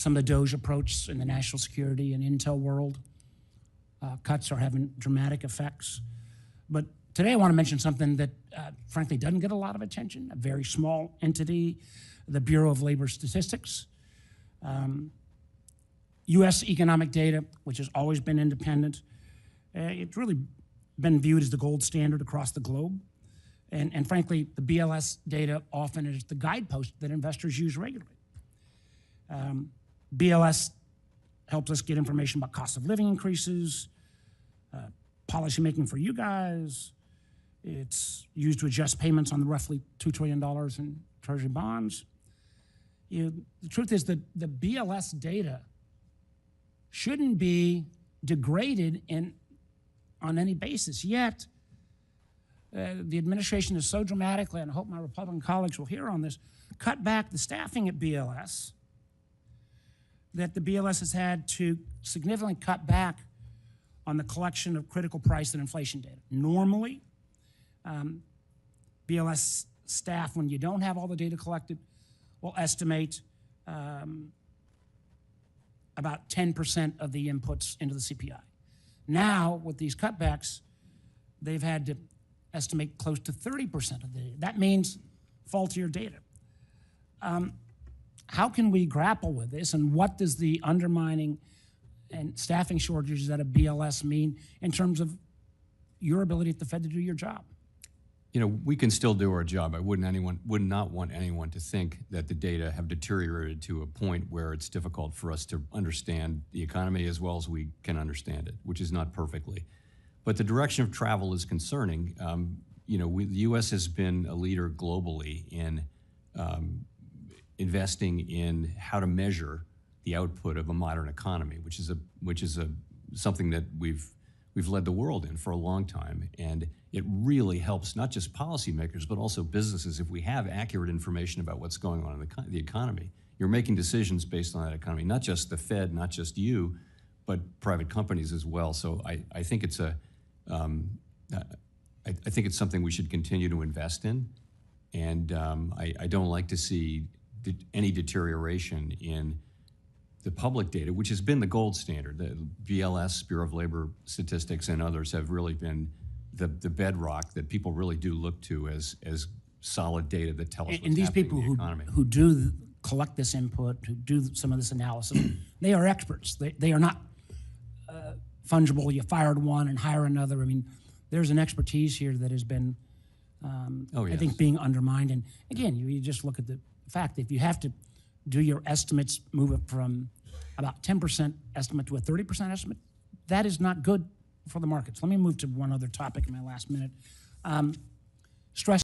some of the DOGE approach in the national security and intel world. Cuts are having dramatic effects. But today I want to mention something that frankly doesn't get a lot of attention, a very small entity, the Bureau of Labor Statistics. U.S. economic data, which has always been independent, it's really been viewed as the gold standard across the globe. And frankly, the BLS data often is the guidepost that investors use regularly. BLS helps us get information about cost of living increases, policy making for you guys. It's used to adjust payments on the roughly $2 trillion in Treasury bonds. The truth is that the BLS data shouldn't be degraded on any basis. Yet, the administration is so dramatically, and I hope my Republican colleagues will hear on this, cut back the staffing at BLS, that the BLS has had to significantly cut back on the collection of critical price and inflation data. Normally, BLS staff, when you don't have all the data collected, will estimate about 10% of the inputs into the CPI. Now, with these cutbacks, they've had to estimate close to 30% of the data. That means faultier data. How can we grapple with this, and what does the undermining and staffing shortages at a BLS mean in terms of your ability at the Fed to do your job? You know, we can still do our job. I would not want anyone to think that the data have deteriorated to a point where it's difficult for us to understand the economy as well as we can understand it, which is not perfectly. But the direction of travel is concerning. You know, the U.S. has been a leader globally in investing in how to measure the output of a modern economy, which is something that we've led the world in for a long time. And it really helps not just policymakers, but also businesses if we have accurate information about what's going on in the economy. You're making decisions based on that economy, not just the Fed, not just you, but private companies as well. So I think it's I think it's something we should continue to invest in. And I don't like to see any deterioration in the public data, which has been the gold standard. The BLS, Bureau of Labor Statistics, and others have really been the bedrock that people really do look to as solid data that tell us what's happening in the economy. Who do collect this input, who do some of this analysis, they are experts. They are not fungible. You fired one and hire another. I mean, there's an expertise here that has been, I think, being undermined. And again, you just look at the fact that if you have to do your estimates, move it from about 10% estimate to a 30% estimate, that is not good for the markets. Let me move to one other topic in my last minute. Stress